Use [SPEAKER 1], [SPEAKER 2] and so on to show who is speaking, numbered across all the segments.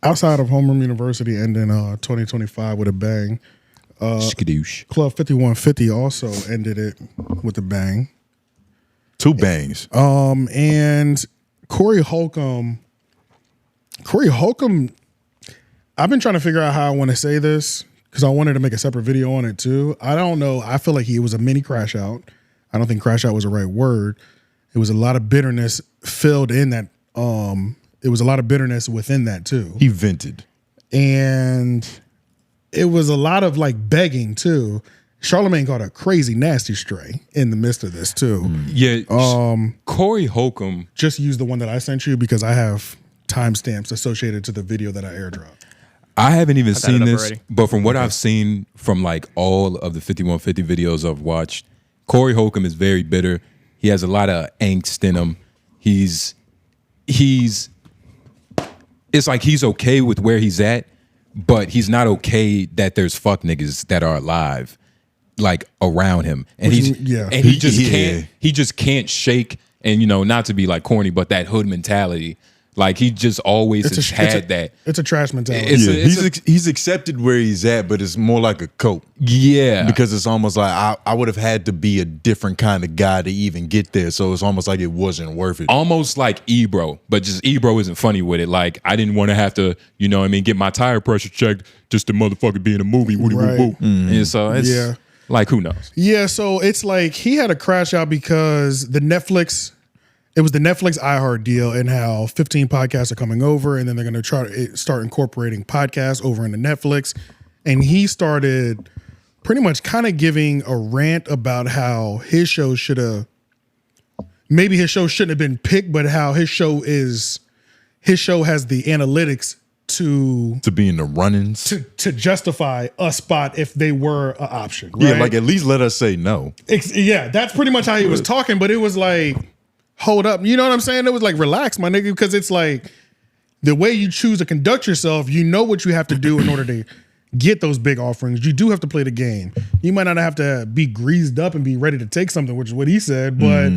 [SPEAKER 1] outside of Homeroom University ending 2025 with a bang.
[SPEAKER 2] Skadoosh.
[SPEAKER 1] Club 5150 also ended it with a bang.
[SPEAKER 3] 2 bangs.
[SPEAKER 1] And Corey Holcomb, I've been trying to figure out how I want to say this because I wanted to make a separate video on it too. I don't know. I feel like he was a mini crash out. I don't think crash out was the right word. It was a lot of bitterness filled in that. It was a lot of bitterness within that too.
[SPEAKER 3] He vented.
[SPEAKER 1] And it was a lot of like begging too. Charlamagne got a crazy nasty stray in the midst of this too.
[SPEAKER 2] Yeah. Corey Holcomb.
[SPEAKER 1] Just use the one that I sent you because I have timestamps associated to the video that I airdropped.
[SPEAKER 2] I haven't even seen this,
[SPEAKER 4] already.
[SPEAKER 2] but from what I've seen from like all of the 5150 videos I've watched, Corey Holcomb is very bitter. He has a lot of angst in him. It's like he's okay with where he's at, but he's not okay that there's fuck niggas that are alive like around him. And he just can't shake, and not to be like corny, but that hood mentality. Like he just always has had that.
[SPEAKER 1] It's a trash mentality.
[SPEAKER 3] He's accepted where he's at, but it's more like a cope.
[SPEAKER 2] Yeah.
[SPEAKER 3] Because it's almost like I would have had to be a different kind of guy to even get there. So it's almost like it wasn't worth it.
[SPEAKER 2] Almost like Ebro, but just Ebro isn't funny with it. Like I didn't want to have to, get my tire pressure checked just to motherfucker be in a movie.
[SPEAKER 1] Right.
[SPEAKER 2] And so it's like, who knows?
[SPEAKER 1] Yeah, so it's like he had a crash out because it was the Netflix iHeart deal and how 15 podcasts are coming over and then they're going to try to start incorporating podcasts over into Netflix. And he started pretty much kind of giving a rant about how his show maybe his show shouldn't have been picked, but how his show has the analytics to
[SPEAKER 3] be in the run-ins,
[SPEAKER 1] to justify a spot if they were an option. Right?
[SPEAKER 3] Yeah, like at least let us say no.
[SPEAKER 1] Yeah, that's pretty much how he was talking, but it was like, hold up. You know what I'm saying? It was like, relax, my nigga, because it's like the way you choose to conduct yourself, you know what you have to do in order to get those big offerings. You do have to play the game. You might not have to be greased up and be ready to take something, which is what he said, but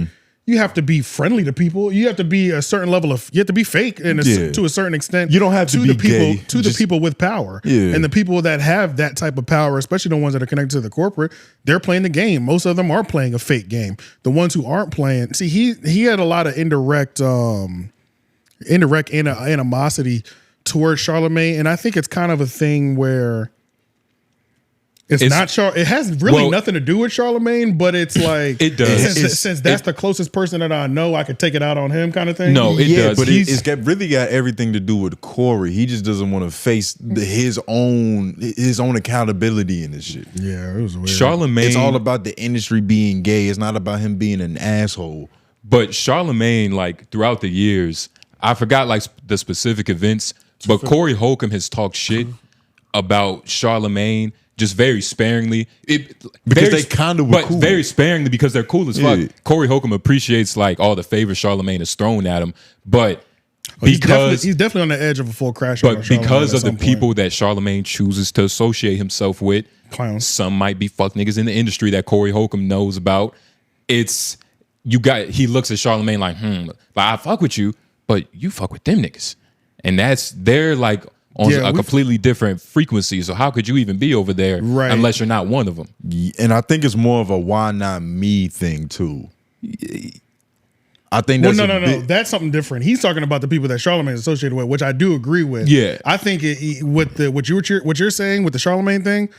[SPEAKER 1] you have to be friendly to people. You have to be a certain level of, you have to be fake to a certain extent.
[SPEAKER 3] You don't have to be
[SPEAKER 1] the people,
[SPEAKER 3] gay.
[SPEAKER 1] the people with power.
[SPEAKER 3] Yeah.
[SPEAKER 1] And the people that have that type of power, especially the ones that are connected to the corporate, they're playing the game. Most of them are playing a fake game. The ones who aren't playing, see, he had a lot of indirect animosity towards Charlamagne, and I think it's kind of a thing where it has really nothing to do with Charlamagne, but it's like
[SPEAKER 2] it does.
[SPEAKER 1] Since that's the closest person that I know, I could take it out on him, kind of thing.
[SPEAKER 2] No, it does.
[SPEAKER 3] But it's really got everything to do with Corey. He just doesn't want to face his own accountability in this shit.
[SPEAKER 1] Yeah, it was weird.
[SPEAKER 2] Charlamagne,
[SPEAKER 3] it's all about the industry being gay. It's not about him being an asshole.
[SPEAKER 2] But Charlamagne, like throughout the years, I forgot like the specific events, but Corey Holcomb has talked shit about Charlamagne. Just very sparingly.
[SPEAKER 3] Because they kind of were cool.
[SPEAKER 2] Very sparingly because they're cool as fuck. Corey Holcomb appreciates like all the favors Charlamagne has thrown at him. But he's
[SPEAKER 1] definitely on the edge of a full crash.
[SPEAKER 2] But because of the people that Charlamagne chooses to associate himself with,
[SPEAKER 1] clowns.
[SPEAKER 2] Some might be fuck niggas in the industry that Corey Holcomb knows about. He looks at Charlamagne like, I fuck with you, but you fuck with them niggas. And they're like on a completely different frequency. So how could you even be over there unless you're not one of them?
[SPEAKER 3] And I think it's more of a why not me thing too. I think that's
[SPEAKER 1] no. That's something different. He's talking about the people that Charlamagne is associated with, which I do agree with.
[SPEAKER 2] Yeah,
[SPEAKER 1] I think what you're saying with the Charlamagne thing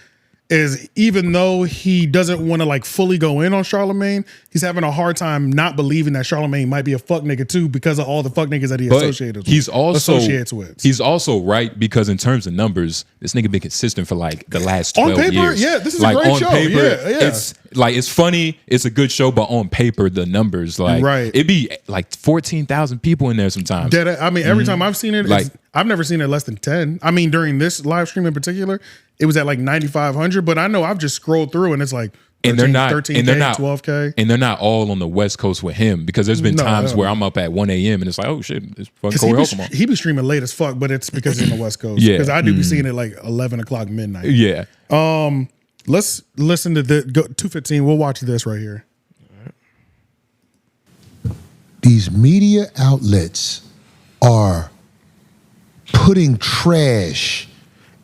[SPEAKER 1] is, even though he doesn't want to like fully go in on Charlamagne, he's having a hard time not believing that Charlamagne might be a fuck nigga too because of all the fuck niggas that he associates with.
[SPEAKER 2] He's also right because in terms of numbers, this nigga been consistent for like the last 12
[SPEAKER 1] on paper,
[SPEAKER 2] years.
[SPEAKER 1] Yeah, this is
[SPEAKER 2] like,
[SPEAKER 1] a great
[SPEAKER 2] on
[SPEAKER 1] show.
[SPEAKER 2] Paper,
[SPEAKER 1] yeah.
[SPEAKER 2] It's funny, it's a good show, but on paper, the numbers it'd be like 14,000 people in there sometimes.
[SPEAKER 1] I mean, every time I've seen it, I've never seen it less than 10. I mean, during this live stream in particular, it was at like 9,500, but I know I've just scrolled through and it's like 13K, 12K.
[SPEAKER 2] And they're not all on the West Coast with him because there's been times where I'm up at 1 a.m. and it's like, oh shit, it's fucking Corey Holcomb on.
[SPEAKER 1] He be streaming late as fuck, but it's because he's on the West Coast. Yeah. Because I do be seeing it like 11 o'clock midnight.
[SPEAKER 2] Yeah.
[SPEAKER 1] Let's listen to the 215. We'll watch this right here.
[SPEAKER 5] These media outlets are
[SPEAKER 4] putting trash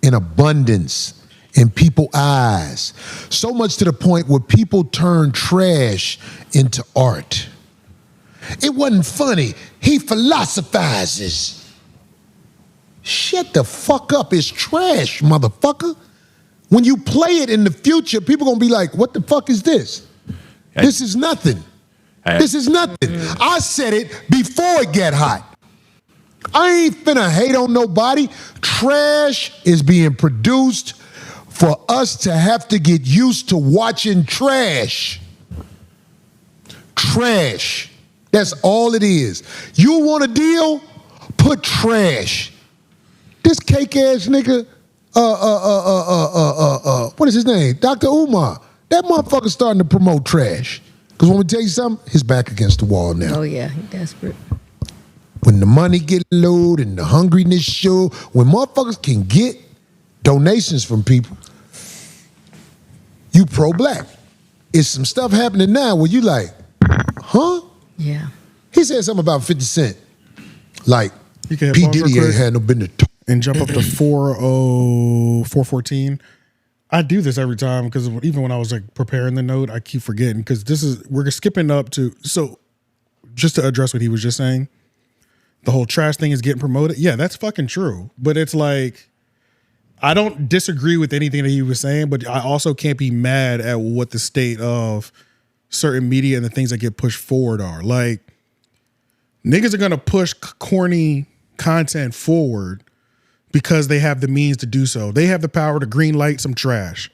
[SPEAKER 4] in abundance in people's eyes. So much to the point where people turn trash into art. It wasn't funny. He philosophizes. Shut the fuck up. It's trash, motherfucker. When you play it in the future, people gonna be like, what the fuck is this? This is nothing. This is nothing. I said it before it got hot. I ain't finna hate on nobody. Trash is being produced for us to have to get used to watching trash. Trash. That's all it is. You want a deal? Put trash. This cake ass nigga, what is his name? Dr. Umar. That motherfucker starting to promote trash. Because when we tell you something, his back against the wall now.
[SPEAKER 5] Oh yeah, he desperate.
[SPEAKER 4] When the money get low and the hungriness show, when motherfuckers can get donations from people, you pro-black. It's some stuff happening now where you like, huh?
[SPEAKER 5] Yeah.
[SPEAKER 4] He said something about 50 Cent. Like,
[SPEAKER 1] You can
[SPEAKER 4] P. Diddy ain't had no business.
[SPEAKER 1] and jump up to 414. I do this every time because even when I was like preparing the note, I keep forgetting because we're skipping up to, so just to address what he was just saying, the whole trash thing is getting promoted. Yeah, that's fucking true. But it's like, I don't disagree with anything that he was saying, but I also can't be mad at what the state of certain media and the things that get pushed forward are. Like, niggas are going to push corny content forward because they have the means to do so. They have the power to green light some trash.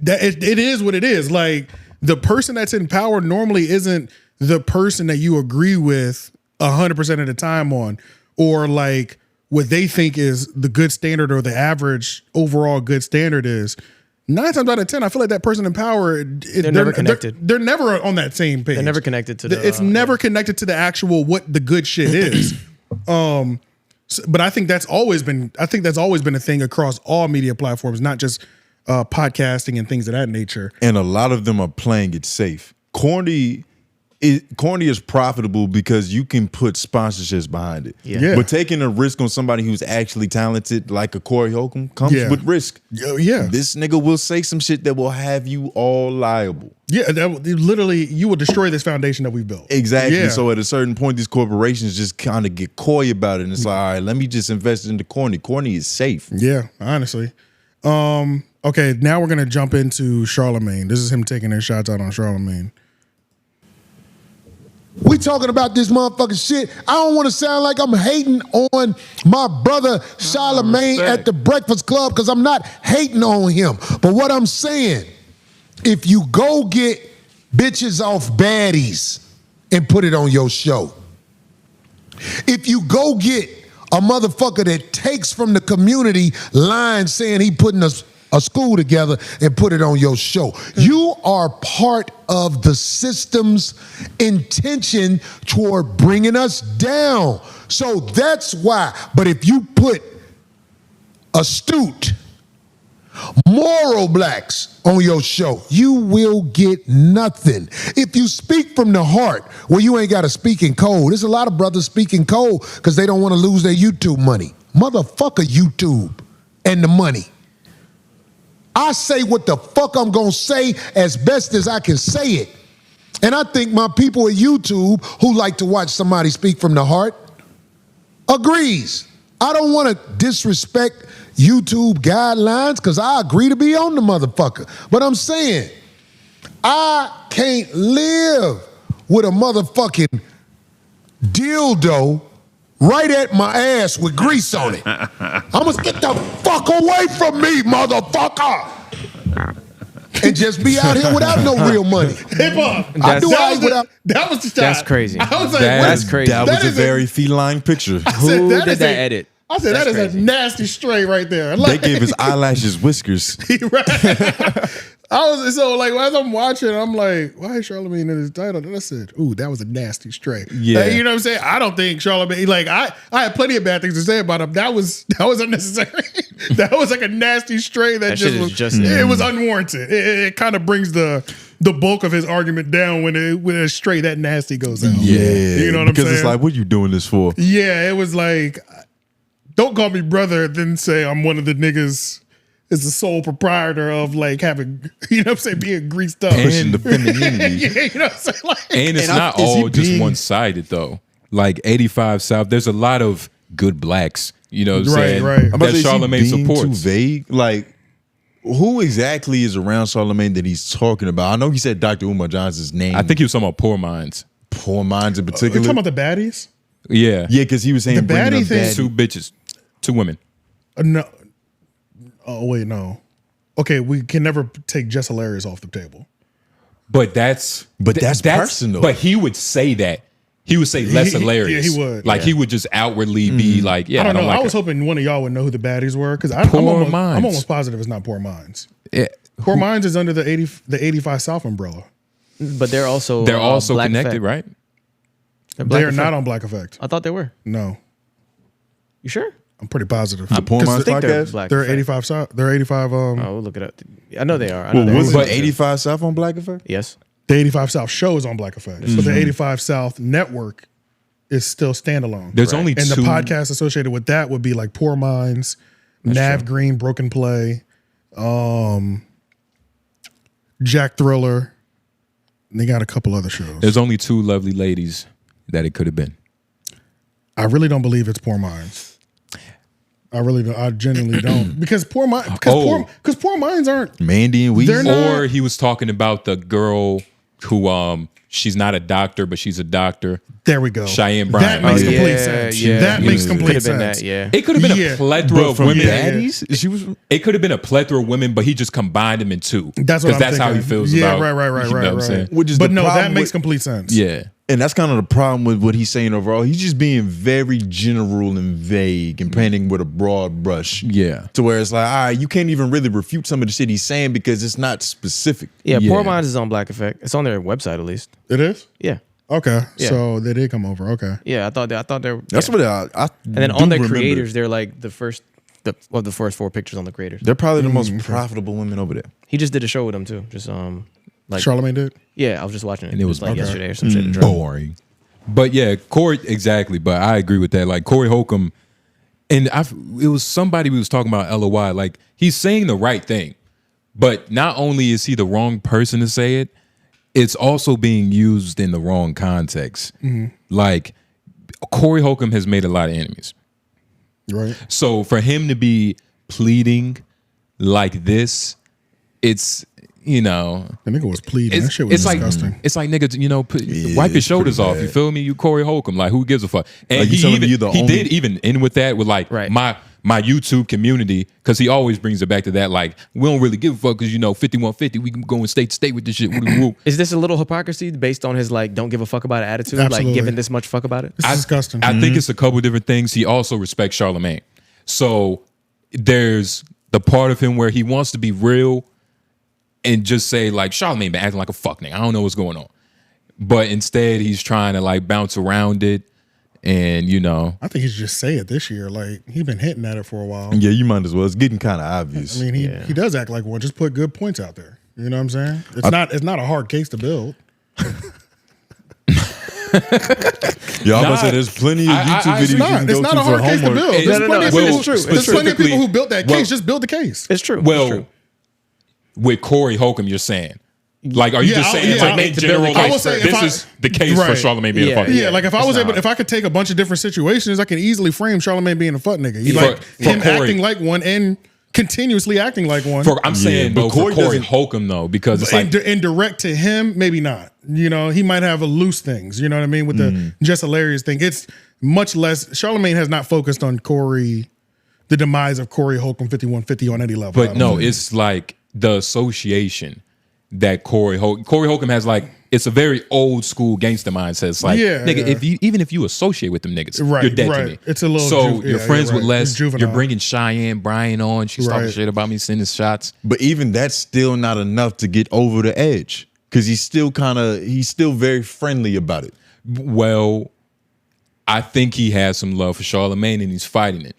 [SPEAKER 1] It is what it is. Like, the person that's in power normally isn't the person that you agree with 100% of the time on, or like what they think is the good standard or the average overall good standard is. 9 times out of 10, I feel like that person in power,
[SPEAKER 6] they're never connected.
[SPEAKER 1] They're never on that same page.
[SPEAKER 6] They're never connected to the.
[SPEAKER 1] It's never connected to the actual what the good shit is. But I think that's always been a thing across all media platforms, not just podcasting and things of that nature.
[SPEAKER 3] And a lot of them are playing it safe. Corny is profitable because you can put sponsorships behind it.
[SPEAKER 1] Yeah.
[SPEAKER 3] But taking a risk on somebody who's actually talented, like a Corey Holcomb, comes with risk.
[SPEAKER 1] Yeah.
[SPEAKER 3] This nigga will say some shit that will have you all liable.
[SPEAKER 1] Yeah, literally, you will destroy this foundation that we built.
[SPEAKER 3] Exactly.
[SPEAKER 1] Yeah.
[SPEAKER 3] So at a certain point, these corporations just kind of get coy about it. And it's like, all right, let me just invest into corny. Corny is safe.
[SPEAKER 1] Yeah, honestly. Okay, now we're going to jump into Charlamagne. This is him taking his shots out on Charlamagne.
[SPEAKER 4] We talking about this motherfucking shit. I don't want to sound like I'm hating on my brother Charlamagne at the Breakfast Club because I'm not hating on him. But what I'm saying, if you go get bitches off baddies and put it on your show, if you go get a motherfucker that takes from the community line saying he putting a school together and put it on your show, you are part of the system's intention toward bringing us down. So that's why. But if you put astute, moral blacks on your show, you will get nothing. If you speak from the heart, well, you ain't got to speak in code. There's a lot of brothers speaking code because they don't want to lose their YouTube money. Motherfucker YouTube and the money. I say what the fuck I'm gonna say as best as I can say it. And I think my people at YouTube who like to watch somebody speak from the heart agrees. I don't want to disrespect YouTube guidelines because I agree to be on the motherfucker. But I'm saying, I can't live with a motherfucking dildo right at my ass with grease on it. I must get the fuck away from me, motherfucker. And just be out here without no real money.
[SPEAKER 1] Hip hop.
[SPEAKER 4] That
[SPEAKER 1] was the shot.
[SPEAKER 6] That's crazy.
[SPEAKER 1] I was like,
[SPEAKER 6] That's crazy.
[SPEAKER 3] That was a very feline picture.
[SPEAKER 6] Who did that edit?
[SPEAKER 1] I said, that is a nasty stray right there. Like,
[SPEAKER 3] They gave his eyelashes whiskers.
[SPEAKER 1] right. As I'm watching, I'm like, why is Charlamagne in his title? And I said, ooh, that was a nasty stray.
[SPEAKER 3] Yeah.
[SPEAKER 1] You know what I'm saying? I don't think Charlamagne, like, I had plenty of bad things to say about him. That was unnecessary. That was like a nasty stray that it was unwarranted. It kind of brings the bulk of his argument down when a stray that nasty goes out.
[SPEAKER 3] Yeah.
[SPEAKER 1] You know what I'm saying?
[SPEAKER 3] Because it's like, what are you doing this for?
[SPEAKER 1] Yeah, it was like, don't call me brother, then say I'm one of the niggas is the sole proprietor of like having, you know what I'm saying, being greased up.
[SPEAKER 3] Pushing the femininity.
[SPEAKER 1] Yeah, you know what I'm saying? Like,
[SPEAKER 2] And it's not all just one-sided though. Like 85 South, there's a lot of good blacks, you know what I'm saying?
[SPEAKER 1] Right.
[SPEAKER 3] I'm about
[SPEAKER 2] That
[SPEAKER 3] to say,
[SPEAKER 2] Charlamagne
[SPEAKER 3] is he being too
[SPEAKER 2] supports.
[SPEAKER 3] vague? Like, who exactly is around Charlamagne that he's talking about? I know he said Dr. Umar Johnson's name.
[SPEAKER 2] I think he was talking about Poor Minds.
[SPEAKER 3] Poor Minds in
[SPEAKER 1] you
[SPEAKER 3] particular.
[SPEAKER 1] talking about the baddies?
[SPEAKER 2] Yeah.
[SPEAKER 3] Yeah, because he was saying
[SPEAKER 1] The
[SPEAKER 3] bringing
[SPEAKER 1] baddie
[SPEAKER 3] up
[SPEAKER 1] thing-
[SPEAKER 3] baddie.
[SPEAKER 2] Two bitches, two women.
[SPEAKER 1] No. Oh, wait, no. Okay, we can never take Just Hilarious off the table.
[SPEAKER 2] But that's
[SPEAKER 3] personal.
[SPEAKER 2] But he would say that. He would say less hilarious.
[SPEAKER 1] Yeah, he would.
[SPEAKER 2] Like he would just outwardly be like, yeah,
[SPEAKER 1] I don't know.
[SPEAKER 2] like
[SPEAKER 1] I was
[SPEAKER 2] her.
[SPEAKER 1] hoping one of y'all would know who the baddies were because I'm
[SPEAKER 2] Poor Minds.
[SPEAKER 1] almost positive it's not Poor Minds.
[SPEAKER 2] Yeah.
[SPEAKER 1] Poor Minds is under the 85 South umbrella.
[SPEAKER 6] But they're also Black
[SPEAKER 2] connected,
[SPEAKER 6] Effect.
[SPEAKER 2] right?
[SPEAKER 1] They're
[SPEAKER 6] Effect.
[SPEAKER 1] not on Black Effect.
[SPEAKER 6] I thought they were.
[SPEAKER 1] No,
[SPEAKER 6] You sure?
[SPEAKER 1] I'm pretty positive.
[SPEAKER 3] The Poor
[SPEAKER 1] 'Cause
[SPEAKER 3] Minds
[SPEAKER 6] I think they're
[SPEAKER 3] podcast?
[SPEAKER 6] Black
[SPEAKER 1] They're
[SPEAKER 6] Effect.
[SPEAKER 1] 85 South. They're 85.
[SPEAKER 6] Oh, we'll look it up. I know they are. I know
[SPEAKER 3] Well,
[SPEAKER 6] they
[SPEAKER 3] was
[SPEAKER 6] are.
[SPEAKER 3] it 85 South on Black Effect?
[SPEAKER 6] Yes.
[SPEAKER 1] The 85 South show is on Black Effect, but the 85 South network is still standalone.
[SPEAKER 2] There's only
[SPEAKER 1] and
[SPEAKER 2] two.
[SPEAKER 1] the podcast associated with that would be like Poor Minds, Nav Green, Broken Play, Jack Thriller. And they got a couple other shows.
[SPEAKER 2] There's only two lovely ladies that it could have been.
[SPEAKER 1] I really don't believe it's Poor Minds. I really don't. I genuinely don't because Poor Minds because Poor Minds aren't.
[SPEAKER 3] Mandy and
[SPEAKER 1] They're
[SPEAKER 3] Weezy?
[SPEAKER 1] not-
[SPEAKER 2] Or he was talking about the girl who she's not a doctor, but she's a doctor.
[SPEAKER 1] There we go.
[SPEAKER 2] Cheyenne
[SPEAKER 1] That
[SPEAKER 2] Bryant.
[SPEAKER 1] makes
[SPEAKER 2] Oh,
[SPEAKER 1] complete
[SPEAKER 6] yeah,
[SPEAKER 1] sense.
[SPEAKER 6] yeah.
[SPEAKER 1] That makes
[SPEAKER 6] Could
[SPEAKER 1] complete
[SPEAKER 6] have been
[SPEAKER 1] sense.
[SPEAKER 6] that. Yeah.
[SPEAKER 2] It could have been
[SPEAKER 1] Yeah.
[SPEAKER 2] a plethora
[SPEAKER 3] But
[SPEAKER 2] of
[SPEAKER 3] from
[SPEAKER 2] women.
[SPEAKER 3] baddies? She was.
[SPEAKER 2] It could have been a plethora of women, but he just combined them in two.
[SPEAKER 1] That's what I'm
[SPEAKER 2] that's how he
[SPEAKER 1] thinking.
[SPEAKER 2] feels
[SPEAKER 1] Yeah,
[SPEAKER 2] about.
[SPEAKER 1] right,
[SPEAKER 2] you know what I'm saying?
[SPEAKER 3] Which is
[SPEAKER 1] But
[SPEAKER 3] the
[SPEAKER 1] no, that
[SPEAKER 3] problem
[SPEAKER 1] makes
[SPEAKER 3] with-
[SPEAKER 1] complete sense.
[SPEAKER 2] Yeah.
[SPEAKER 3] And that's kind of the problem with what he's saying overall. He's just being very general and vague and painting with a broad brush.
[SPEAKER 2] Yeah.
[SPEAKER 3] To where it's like, all right, you can't even really refute some of the shit he's saying because it's not specific.
[SPEAKER 6] Yeah.
[SPEAKER 2] Yeah.
[SPEAKER 6] Poor Minds is on Black Effect. It's on their website at least.
[SPEAKER 1] It is?
[SPEAKER 6] Yeah.
[SPEAKER 1] Okay.
[SPEAKER 6] Yeah.
[SPEAKER 1] So they did come over. Okay.
[SPEAKER 6] Yeah. I thought they were.
[SPEAKER 3] That's
[SPEAKER 6] yeah.
[SPEAKER 3] what I
[SPEAKER 6] And then
[SPEAKER 3] do
[SPEAKER 6] on their
[SPEAKER 3] remember.
[SPEAKER 6] creators, they're like the first four pictures on the creators.
[SPEAKER 3] They're probably the most profitable women over there.
[SPEAKER 6] He just did a show with them too. Just like
[SPEAKER 1] Charlamagne did?
[SPEAKER 6] yeah, I was just watching it.
[SPEAKER 2] And it was
[SPEAKER 6] like
[SPEAKER 2] okay.
[SPEAKER 6] yesterday or some shit. it dropped.
[SPEAKER 2] Boring. But yeah, Corey, exactly. But I agree with that. Like Corey Holcomb, and it was somebody we was talking about LOI. Like he's saying the right thing, but not only is he the wrong person to say it, it's also being used in the wrong context. Like Corey Holcomb has made a lot of enemies.
[SPEAKER 1] Right.
[SPEAKER 2] So for him to be pleading like this, it's, you know,
[SPEAKER 1] The nigga was pleading. That shit was disgusting.
[SPEAKER 2] it's like nigga, you know, wipe your
[SPEAKER 3] it's
[SPEAKER 2] shoulders
[SPEAKER 3] pretty
[SPEAKER 2] off. You
[SPEAKER 3] bad.
[SPEAKER 2] feel me? You Corey Holcomb. Like who gives a fuck? And
[SPEAKER 3] Like, you
[SPEAKER 2] he
[SPEAKER 3] telling
[SPEAKER 2] even
[SPEAKER 3] me you're the
[SPEAKER 2] he
[SPEAKER 3] only-
[SPEAKER 2] did even end with that with like
[SPEAKER 6] Right.
[SPEAKER 2] my YouTube community, because he always brings it back to that. Like we don't really give a fuck because you know 5150. We can go in state to state with this shit. Woo-woo.
[SPEAKER 6] Is this a little hypocrisy based on his like don't give a fuck about it attitude?
[SPEAKER 1] Absolutely.
[SPEAKER 6] Like giving this much fuck about it?
[SPEAKER 1] It's disgusting.
[SPEAKER 2] I think it's a couple different things. He also respects Charlamagne. So there's the part of him where he wants to be real and just say like Charlamagne been acting like a fuck nigga. I don't know what's going on. But instead he's trying to like bounce around it and you know.
[SPEAKER 1] I think he should just say it this year. Like he been hinting at it for a while.
[SPEAKER 3] Yeah, you might as well. It's getting kind of obvious.
[SPEAKER 1] I mean, he does act like one. Just put good points out there. You know what I'm saying? It's not a hard case to build.
[SPEAKER 3] Y'all
[SPEAKER 2] Nah,
[SPEAKER 3] must say there's plenty of YouTube
[SPEAKER 1] It's
[SPEAKER 3] videos you can
[SPEAKER 1] it's
[SPEAKER 3] go
[SPEAKER 1] not
[SPEAKER 3] to
[SPEAKER 1] a hard
[SPEAKER 3] for
[SPEAKER 1] case to
[SPEAKER 3] homework.
[SPEAKER 1] build. There's
[SPEAKER 6] no,
[SPEAKER 1] plenty of
[SPEAKER 6] well,
[SPEAKER 1] people. There's plenty of
[SPEAKER 2] specifically-
[SPEAKER 1] people who built that case.
[SPEAKER 2] well-
[SPEAKER 1] Just build the case.
[SPEAKER 6] It's true.
[SPEAKER 2] Well,
[SPEAKER 6] it's true.
[SPEAKER 2] with Corey Holcomb, you're saying. Like, are you
[SPEAKER 1] Yeah,
[SPEAKER 2] just saying
[SPEAKER 1] yeah,
[SPEAKER 2] like
[SPEAKER 1] I-
[SPEAKER 2] in general?
[SPEAKER 6] I
[SPEAKER 2] Like,
[SPEAKER 6] will
[SPEAKER 1] say if
[SPEAKER 2] this
[SPEAKER 1] I-
[SPEAKER 2] is the case
[SPEAKER 1] Right.
[SPEAKER 2] for Charlamagne being
[SPEAKER 6] Yeah,
[SPEAKER 2] a fuck.
[SPEAKER 1] Yeah, like if I
[SPEAKER 6] It's
[SPEAKER 1] was
[SPEAKER 6] not.
[SPEAKER 1] if I could take a bunch of different situations, I can easily frame Charlamagne being a fuck nigga.
[SPEAKER 2] For-
[SPEAKER 1] Like
[SPEAKER 2] for
[SPEAKER 1] him
[SPEAKER 2] Corey.
[SPEAKER 1] acting like one and continuously acting like one.
[SPEAKER 2] I'm saying
[SPEAKER 3] but
[SPEAKER 2] though for
[SPEAKER 3] Corey
[SPEAKER 2] Corey
[SPEAKER 3] doesn't-
[SPEAKER 2] Holcomb though, because it's like
[SPEAKER 1] and direct to him, maybe not. You know, he might have a loose things. You know what I mean? With the just hilarious thing, it's much less. Charlamagne has not focused on Corey, the demise of Corey Holcomb 5150 on any level.
[SPEAKER 2] but no, it's like the association that Corey Holcomb has. Like it's a very old school gangster mindset. It's like,
[SPEAKER 1] Yeah,
[SPEAKER 2] nigga,
[SPEAKER 1] yeah.
[SPEAKER 2] even if you associate with them niggas,
[SPEAKER 1] Right,
[SPEAKER 2] you're dead to
[SPEAKER 1] right.
[SPEAKER 2] me.
[SPEAKER 1] It's a little
[SPEAKER 2] so
[SPEAKER 1] ju-
[SPEAKER 2] you're
[SPEAKER 1] yeah,
[SPEAKER 2] friends
[SPEAKER 1] you're
[SPEAKER 2] with
[SPEAKER 1] right.
[SPEAKER 2] Les.
[SPEAKER 1] It's juvenile.
[SPEAKER 2] You're bringing Cheyenne Bryant on. She's talking
[SPEAKER 1] Right.
[SPEAKER 2] shit about me, sending shots.
[SPEAKER 3] But even that's still not enough to get over the edge because he's still very friendly about it.
[SPEAKER 2] Well, I think he has some love for Charlamagne and he's fighting it.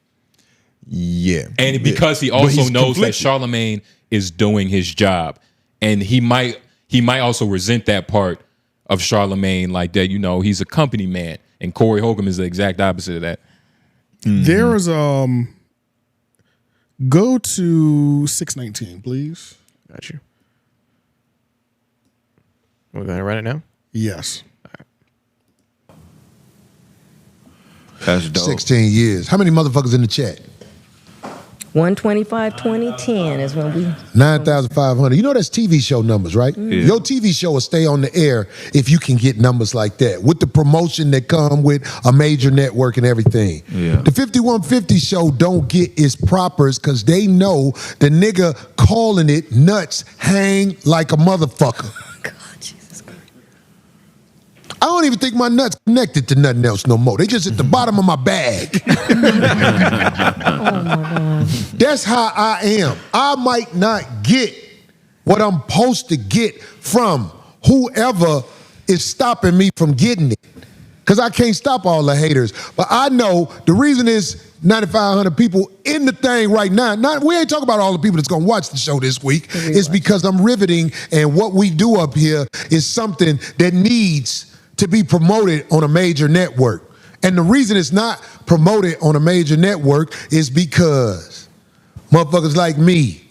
[SPEAKER 3] Yeah,
[SPEAKER 2] And because he
[SPEAKER 3] But
[SPEAKER 2] also
[SPEAKER 3] he's
[SPEAKER 2] knows that
[SPEAKER 3] conflicted.
[SPEAKER 2] Charlamagne is doing his job, and he might also resent that part of Charlamagne, like that. You know, he's a company man, and Corey Holcomb is the exact opposite of that.
[SPEAKER 1] There is go to 619, please.
[SPEAKER 6] Got you. We're going to run it now?
[SPEAKER 1] Yes.
[SPEAKER 3] That's dope.
[SPEAKER 4] 16 years. How many motherfuckers in the chat?
[SPEAKER 5] 125, 2010 is when we...
[SPEAKER 4] 9,500. You know that's TV show numbers, right?
[SPEAKER 3] Yeah.
[SPEAKER 4] Your TV show will stay on the air if you can get numbers like that, with the promotion that come with a major network and everything.
[SPEAKER 3] Yeah.
[SPEAKER 4] The 5150 show don't get its propers because they know the nigga calling it nuts hang like a motherfucker.
[SPEAKER 5] God, Jesus Christ.
[SPEAKER 4] I don't even think my nuts connected to nothing else no more. They just at the bottom of my bag.
[SPEAKER 5] Oh, my God.
[SPEAKER 4] That's how I am. I might not get what I'm supposed to get from whoever is stopping me from getting it. Because I can't stop all the haters. But I know the reason is 9,500 people in the thing right now. We ain't talking about all the people that's going to watch the show this week. It's because I'm riveting, and what we do up here is something that needs to be promoted on a major network. And the reason it's not promoted on a major network is because motherfuckers like me,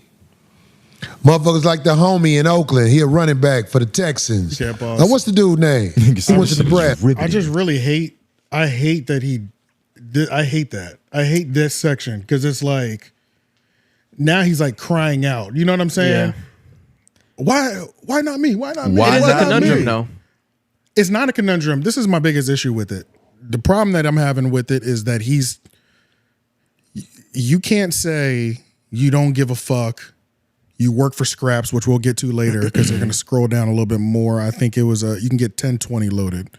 [SPEAKER 4] motherfuckers like the homie in Oakland, he a running back for the Texans.
[SPEAKER 1] Yeah, boss.
[SPEAKER 4] Now, what's the dude name? He went to Nebraska.
[SPEAKER 1] I just really hate that I hate that. I hate this section because it's like, now he's like crying out. You know what I'm saying?
[SPEAKER 6] Yeah.
[SPEAKER 1] Why not me? Why not me?
[SPEAKER 6] It is
[SPEAKER 1] Why
[SPEAKER 6] a
[SPEAKER 1] not
[SPEAKER 6] conundrum,
[SPEAKER 1] me?
[SPEAKER 6] though.
[SPEAKER 1] It's not a conundrum. This is my biggest issue with it. The problem that I'm having with it is that you can't say you don't give a fuck. You work for scraps, which we'll get to later because they're going to scroll down a little bit more. I think it was you can get 1020 loaded.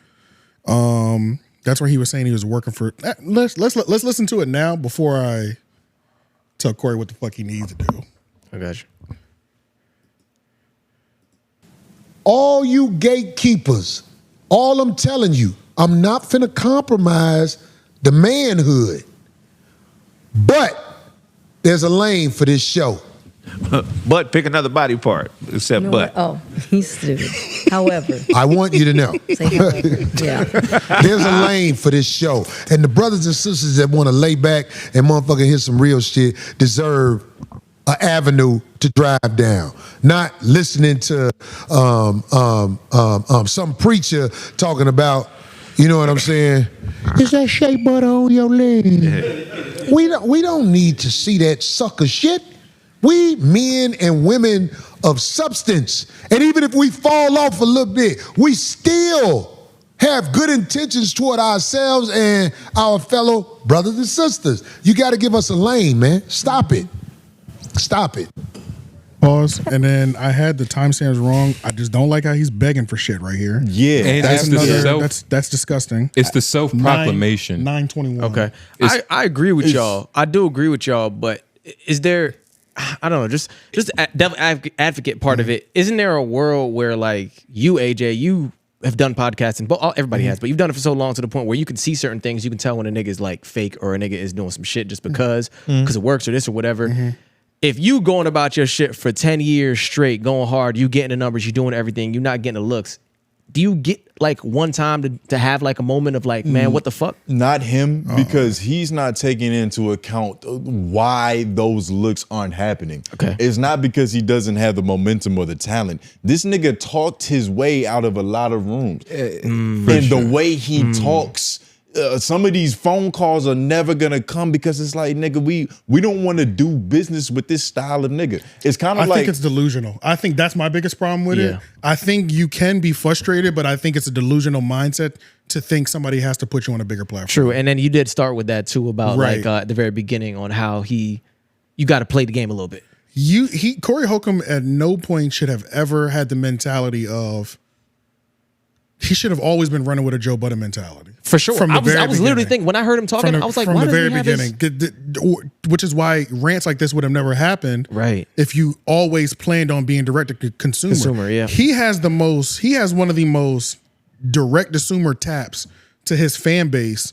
[SPEAKER 1] That's where he was saying he was working for. Let's listen to it now before I tell Corey what the fuck he needs to do.
[SPEAKER 6] I got you.
[SPEAKER 4] All you gatekeepers, all I'm telling you, I'm not finna compromise the manhood. But there's a lane for this show.
[SPEAKER 7] But pick another body part, except
[SPEAKER 5] No,
[SPEAKER 7] butt.
[SPEAKER 5] Oh, he's stupid. However.
[SPEAKER 4] I want you to know.
[SPEAKER 5] Say however. Yeah.
[SPEAKER 4] There's a lane for this show. And the brothers and sisters that want to lay back and motherfucking hear some real shit deserve an avenue to drive down. Not listening to some preacher talking about, you know what I'm saying? Is that shea butter on your leg? We don't need to see that sucker shit. We men and women of substance. And even if we fall off a little bit, we still have good intentions toward ourselves and our fellow brothers and sisters. You got to give us a lane, man. Stop it. Stop it.
[SPEAKER 1] Pause. And then I had the timestamps wrong. I just don't like how he's begging for shit right here.
[SPEAKER 3] Yeah.
[SPEAKER 2] And
[SPEAKER 1] That's
[SPEAKER 2] it's the
[SPEAKER 1] another.
[SPEAKER 2] self,
[SPEAKER 1] That's disgusting.
[SPEAKER 2] it's the self-proclamation.
[SPEAKER 1] 921.
[SPEAKER 6] Okay. I agree with y'all. I do agree with y'all, but is there, I don't know, just the devil advocate part of it, isn't there a world where like you, AJ, you have done podcasting, but everybody has, but you've done it for so long to the point where you can see certain things, you can tell when a nigga is like fake or a nigga is doing some shit just because it works or this or whatever. If you going about your shit for 10 years straight, going hard, you getting the numbers, you doing everything, you're not getting the looks, do you get like one time to have like a moment of like, man, what the fuck?
[SPEAKER 3] Not him, because he's not taking into account why those looks aren't happening.
[SPEAKER 6] Okay.
[SPEAKER 3] It's not because he doesn't have the momentum or the talent. This nigga talked his way out of a lot of rooms. And the way he talks, some of these phone calls are never gonna come because it's like, nigga, we don't want to do business with this style of nigga. It's kind of
[SPEAKER 1] I
[SPEAKER 3] like,
[SPEAKER 1] think it's delusional. I think that's my biggest problem with it. I think you can be frustrated, but I think it's a delusional mindset to think somebody has to put you on a bigger platform.
[SPEAKER 6] True. And then you did start with that too about
[SPEAKER 1] Right.
[SPEAKER 6] like at the very beginning on how you got to play the game a little bit.
[SPEAKER 1] Corey Holcomb at no point should have ever had the mentality of, he should have always been running with a Joe Budden mentality.
[SPEAKER 6] For sure.
[SPEAKER 1] From the
[SPEAKER 6] I was
[SPEAKER 1] very
[SPEAKER 6] literally
[SPEAKER 1] beginning.
[SPEAKER 6] thinking, when I heard him talking, I was like,
[SPEAKER 1] from
[SPEAKER 6] why
[SPEAKER 1] the
[SPEAKER 6] does
[SPEAKER 1] very
[SPEAKER 6] he have his-
[SPEAKER 1] beginning, which is why rants like this would have never happened.
[SPEAKER 6] Right.
[SPEAKER 1] If you always planned on being direct to consumer.
[SPEAKER 6] Consumer, yeah.
[SPEAKER 1] He has one of the most direct consumer taps to his fan base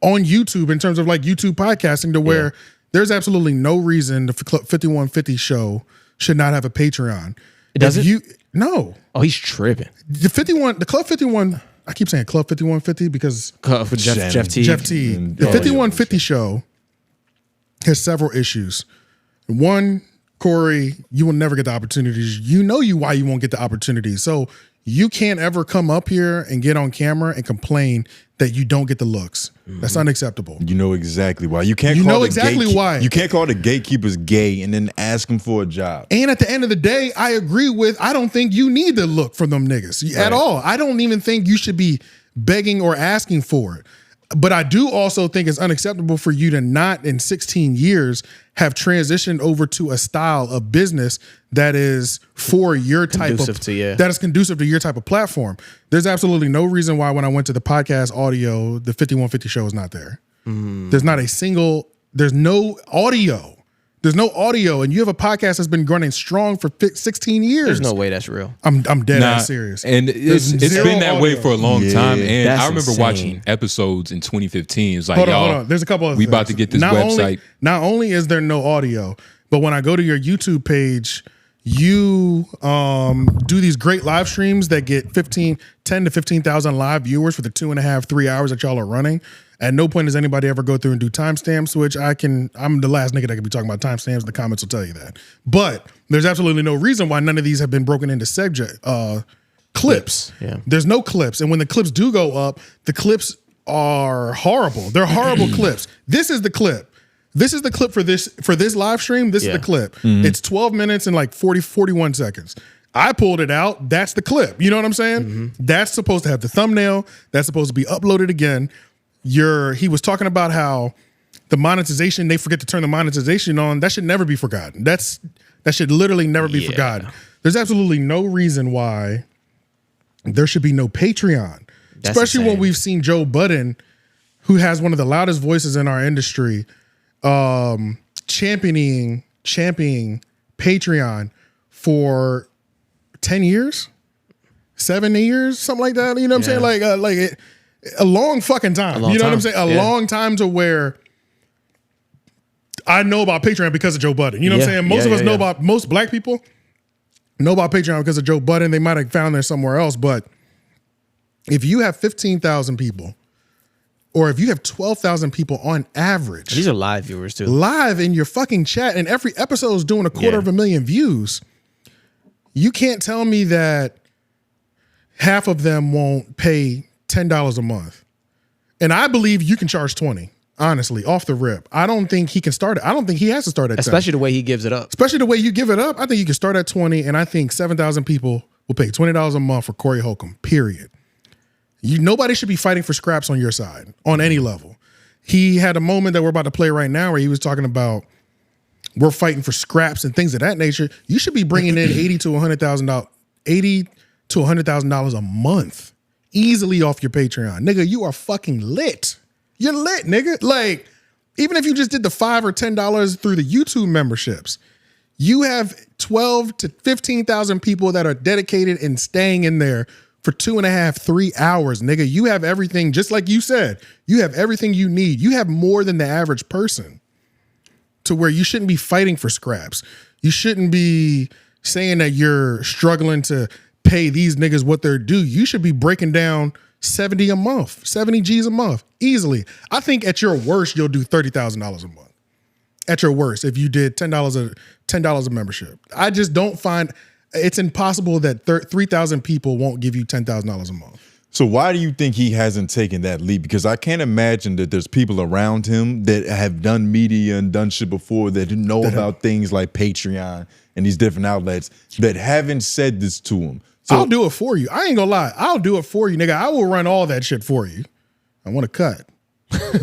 [SPEAKER 1] on YouTube in terms of like YouTube podcasting, to where there's absolutely no reason the 5150 show should not have a Patreon.
[SPEAKER 6] It doesn't?
[SPEAKER 1] No.
[SPEAKER 6] Oh, he's tripping.
[SPEAKER 1] The Club 51 I keep saying Club 5150 because
[SPEAKER 6] For Jeff T.
[SPEAKER 1] Jeff T. The 5150 show has several issues. One, Corey, you will never get the opportunities. You know why you won't get the opportunities. So you can't ever come up here and get on camera and complain that you don't get the looks. That's unacceptable.
[SPEAKER 3] You know exactly why. You can't.
[SPEAKER 1] Why.
[SPEAKER 3] You can't call the gatekeepers gay and then ask them for a job.
[SPEAKER 1] And at the end of the day, I agree with. I don't think you need the look from them niggas at all. I don't even think you should be begging or asking for it. But I do also think it's unacceptable for you to not in 16 years have transitioned over to a style of business that is for your type that is conducive to your type of platform. There's absolutely no reason why when I went to the podcast audio, the 5150 show is not there. There's not a single, there's no audio. There's no audio, and you have a podcast that's been running strong for 16 years.
[SPEAKER 6] There's no way that's real.
[SPEAKER 1] I'm dead ass serious.
[SPEAKER 2] And it's been that way for a long time. And
[SPEAKER 6] That's
[SPEAKER 2] I remember
[SPEAKER 6] insane.
[SPEAKER 2] watching episodes in 2015. It's like,
[SPEAKER 1] Hold on. There's a couple of
[SPEAKER 2] we
[SPEAKER 1] things.
[SPEAKER 2] about to get this website.
[SPEAKER 1] Not only is there no audio, but when I go to your YouTube page, you do these great live streams that get 10 to 15,000 live viewers for the 2.5, 3 hours that y'all are running. At no point does anybody ever go through and do timestamps, which I'm the last nigga that can be talking about timestamps. The comments will tell you that. But there's absolutely no reason why none of these have been broken into clips.
[SPEAKER 6] Yeah.
[SPEAKER 1] There's no clips. And when the clips do go up, the clips are horrible. They're horrible clips. This is the clip. This is the clip for this live stream. This is the clip. It's 12 minutes and like 41 seconds. I pulled it out. That's the clip. You know what I'm saying? That's supposed to have the thumbnail. That's supposed to be uploaded again. He was talking about how the monetization, they forget to turn the monetization on. That should never be forgotten. That should literally never be forgotten. There's absolutely no reason why there should be no Patreon.
[SPEAKER 6] That's
[SPEAKER 1] especially
[SPEAKER 6] insane.
[SPEAKER 1] when we've seen Joe Budden, who has one of the loudest voices in our industry, championing Patreon for 10 years, 7 years, something like that. You know what I'm saying? A long fucking time. You know what I'm saying? A long time to where I know about Patreon because of Joe Budden. You know what I'm saying? Most of us know about, most black people know about Patreon because of Joe Budden. They might have found there somewhere else. But if you have 15,000 people, or if you have 12,000 people on average.
[SPEAKER 6] These are live viewers too.
[SPEAKER 1] Live in your fucking chat, and every episode is doing 250,000 views. You can't tell me that half of them won't pay $10 a month. And I believe you can charge 20, honestly, off the rip. I don't think he can start it. I don't think he has to start at 10.
[SPEAKER 6] Especially the way he gives it up.
[SPEAKER 1] Especially the way you give it up. I think you can start at 20, and I think 7,000 people will pay $20 a month for Corey Holcomb, period. Nobody should be fighting for scraps on your side, on any level. He had a moment that we're about to play right now where he was talking about we're fighting for scraps and things of that nature. You should be bringing in $80,000 to $100,000 a month easily off your Patreon. Nigga, you are fucking lit. You're lit, nigga. Like, even if you just did the $5 or $10 through the YouTube memberships, you have 12 to 15,000 people that are dedicated and staying in there for 2.5, 3 hours, nigga. You have everything, just like you said, you have everything you need. You have more than the average person to where you shouldn't be fighting for scraps. You shouldn't be saying that you're struggling to pay these niggas what they're due. You should be breaking down 70 a month, 70 G's a month, easily. I think at your worst, you'll do $30,000 a month. At your worst, if you did $10 a membership. I just don't find, it's impossible that 3,000 people won't give you $10,000 a month.
[SPEAKER 3] So why do you think he hasn't taken that leap? Because I can't imagine that there's people around him that have done media and done shit before that know about things like Patreon and these different outlets that haven't said this to him. So,
[SPEAKER 1] I'll do it for you. I ain't gonna lie. I'll do it for you, nigga. I will run all that shit for you. I want to cut.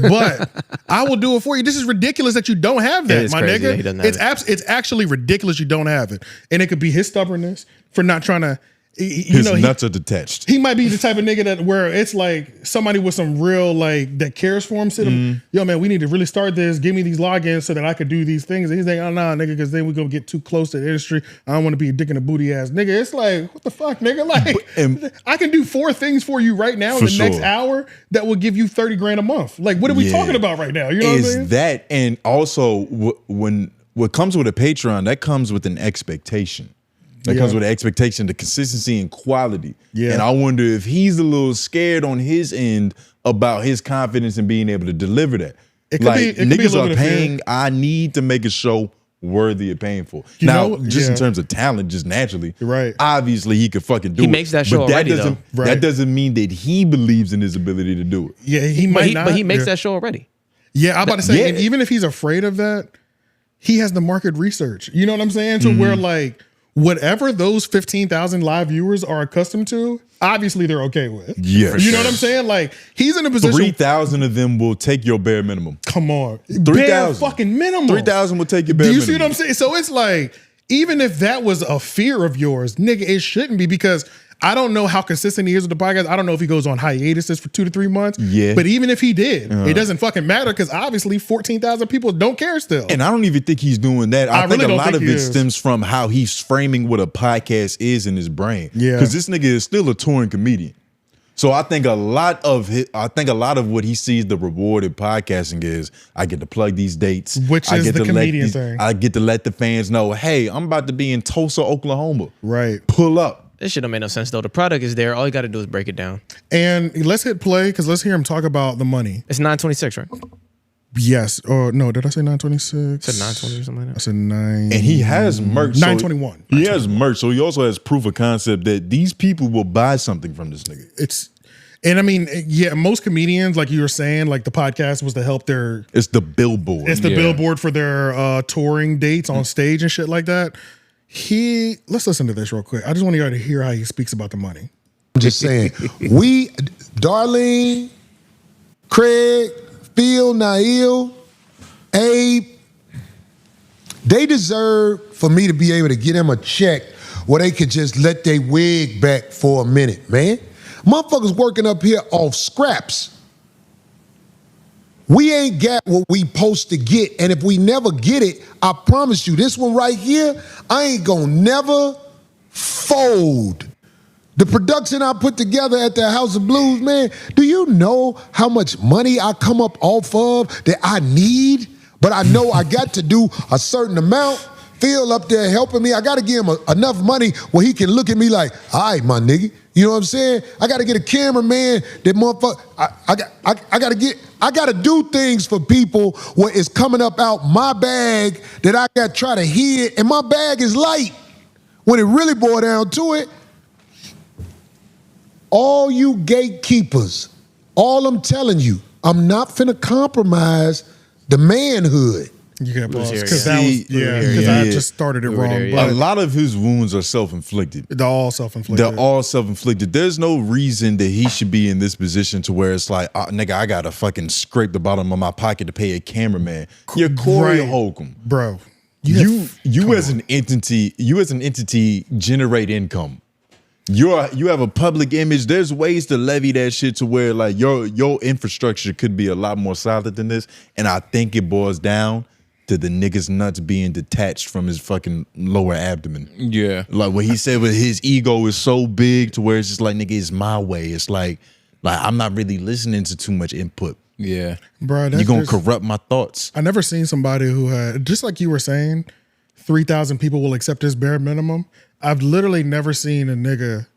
[SPEAKER 1] But I will do it for you. This is ridiculous that you don't have that, my nigga.
[SPEAKER 6] He doesn't have
[SPEAKER 1] It's actually ridiculous you don't have it. And it could be his stubbornness for not trying to,
[SPEAKER 3] his nuts are detached.
[SPEAKER 1] He might be the type of nigga that where it's like somebody with some real that cares for him. Sit him, yo man, we need to really start this. Give me these logins so that I could do these things. And he's like, oh nah, nigga, because then we gonna get too close to the industry. I don't want to be a dick in a booty ass nigga. It's like, what the fuck, nigga? Like, I can do 4 things for you right now in the next hour that will give you 30 grand a month. Like, what are we talking about right now? You know what I'm saying?
[SPEAKER 3] That, and also when what comes with a Patreon, that comes with an expectation. That comes with the expectation, the consistency and quality.
[SPEAKER 1] Yeah.
[SPEAKER 3] And I wonder if he's a little scared on his end about his confidence in being able to deliver that.
[SPEAKER 1] It could be a
[SPEAKER 3] niggas
[SPEAKER 1] little
[SPEAKER 3] are
[SPEAKER 1] bit of fear.
[SPEAKER 3] paying. I need to make a show worthy of paying for.
[SPEAKER 1] You
[SPEAKER 3] Now,
[SPEAKER 1] know,
[SPEAKER 3] just in terms of talent, just naturally,
[SPEAKER 1] Right.
[SPEAKER 3] Obviously, he could fucking do it.
[SPEAKER 6] He makes that show
[SPEAKER 3] but
[SPEAKER 6] already,
[SPEAKER 3] doesn't,
[SPEAKER 1] though.
[SPEAKER 3] That
[SPEAKER 1] Right.
[SPEAKER 3] doesn't mean that he believes in his ability to do it.
[SPEAKER 1] Yeah, he might not.
[SPEAKER 6] But he makes
[SPEAKER 1] yeah.
[SPEAKER 6] that show already.
[SPEAKER 1] Yeah, I'm about to say,
[SPEAKER 3] Yeah.
[SPEAKER 1] and even if he's afraid of that, he has the market research. You know what I'm saying? To where like whatever those 15,000 live viewers are accustomed to, obviously they're okay with.
[SPEAKER 3] Yeah,
[SPEAKER 1] You know what I'm saying? Like he's in a position.
[SPEAKER 3] 3,000 of them will take your bare minimum.
[SPEAKER 1] Come on,
[SPEAKER 3] 3,000.
[SPEAKER 1] bare fucking minimum.
[SPEAKER 3] 3,000 will take your bare
[SPEAKER 1] Do you
[SPEAKER 3] minimum.
[SPEAKER 1] see what I'm saying? So it's like, even if that was a fear of yours, nigga, it shouldn't be, because I don't know how consistent he is with the podcast. I don't know if he goes on hiatuses for 2 to 3 months.
[SPEAKER 3] Yeah.
[SPEAKER 1] But even if he did, it doesn't fucking matter, because obviously 14,000 people don't care still.
[SPEAKER 3] And I don't even think he's doing that. I think
[SPEAKER 1] really
[SPEAKER 3] a
[SPEAKER 1] don't
[SPEAKER 3] lot
[SPEAKER 1] think
[SPEAKER 3] of
[SPEAKER 1] he
[SPEAKER 3] it
[SPEAKER 1] is.
[SPEAKER 3] stems from how he's framing what a podcast is in his brain.
[SPEAKER 1] Yeah.
[SPEAKER 3] Because this nigga is still a touring comedian. So I think a lot of what he sees the reward in podcasting is, I get to plug these dates,
[SPEAKER 1] Which
[SPEAKER 3] I
[SPEAKER 1] is
[SPEAKER 3] get
[SPEAKER 1] the
[SPEAKER 3] to
[SPEAKER 1] comedian
[SPEAKER 3] let
[SPEAKER 1] thing.
[SPEAKER 3] I get to let the fans know, hey, I'm about to be in Tulsa, Oklahoma.
[SPEAKER 1] Right.
[SPEAKER 3] Pull up.
[SPEAKER 6] This shit don't make no sense though. The product is there. All you got to do is break it down.
[SPEAKER 1] And let's hit play, because let's hear him talk about the money.
[SPEAKER 6] It's 926, right?
[SPEAKER 1] Yes. Or no, did I say 926?
[SPEAKER 6] Said 920 or something like
[SPEAKER 1] I
[SPEAKER 6] that.
[SPEAKER 1] said 9.
[SPEAKER 3] And he has merch.
[SPEAKER 1] 921.
[SPEAKER 3] He has merch. So he also has proof of concept that these people will buy something from this nigga.
[SPEAKER 1] And I mean, yeah, most comedians, like you were saying, like the podcast was to help their,
[SPEAKER 3] It's the billboard.
[SPEAKER 1] it's the billboard for their touring dates on stage and shit like that. Let's listen to this real quick. I just want you to hear how he speaks about the money.
[SPEAKER 4] I'm just saying, Darlene, Craig, Phil, Nail, Abe, they deserve for me to be able to get them a check where they could just let their wig back for a minute, man. Motherfuckers working up here off scraps. We ain't got what we supposed to get, and if we never get it, I promise you, this one right here, I ain't gonna never fold. The production I put together at the House of Blues, man, do you know how much money I come up off of that I need? But I know I got to do a certain amount. Phil up there helping me. I got to give him enough money where he can look at me like, all right, my nigga. You know what I'm saying? I got to get a cameraman that motherfucker. I got to do things for people where it's coming up out my bag that I got to try to hid, and my bag is light. When it really boils down to it, all you gatekeepers, all I'm telling you, I'm not finna compromise the manhood.
[SPEAKER 1] You can't pause,
[SPEAKER 6] here,
[SPEAKER 1] because
[SPEAKER 6] yeah.
[SPEAKER 1] that was, because I just started it wrong.
[SPEAKER 6] there,
[SPEAKER 1] But
[SPEAKER 3] A lot of his wounds are self-inflicted.
[SPEAKER 1] they're all self-inflicted.
[SPEAKER 3] They're all self-inflicted. There's no reason that he should be in this position to where it's like, nigga, I gotta fucking scrape the bottom of my pocket to pay a cameraman. You're Corey
[SPEAKER 1] Right.
[SPEAKER 3] Holcomb.
[SPEAKER 1] Bro.
[SPEAKER 3] You as an entity generate income. You have a public image. There's ways to levy that shit to where like your infrastructure could be a lot more solid than this. And I think it boils down to the nigga's nuts being detached from his fucking lower abdomen.
[SPEAKER 2] Yeah.
[SPEAKER 3] Like what he said with his ego is so big to where it's just like, nigga, it's my way. It's like I'm not really listening to too much input.
[SPEAKER 2] Yeah.
[SPEAKER 1] Bro,
[SPEAKER 3] You're gonna corrupt my thoughts.
[SPEAKER 1] I never seen somebody who had, just like you were saying, 3,000 people will accept his bare minimum. I've literally never seen a nigga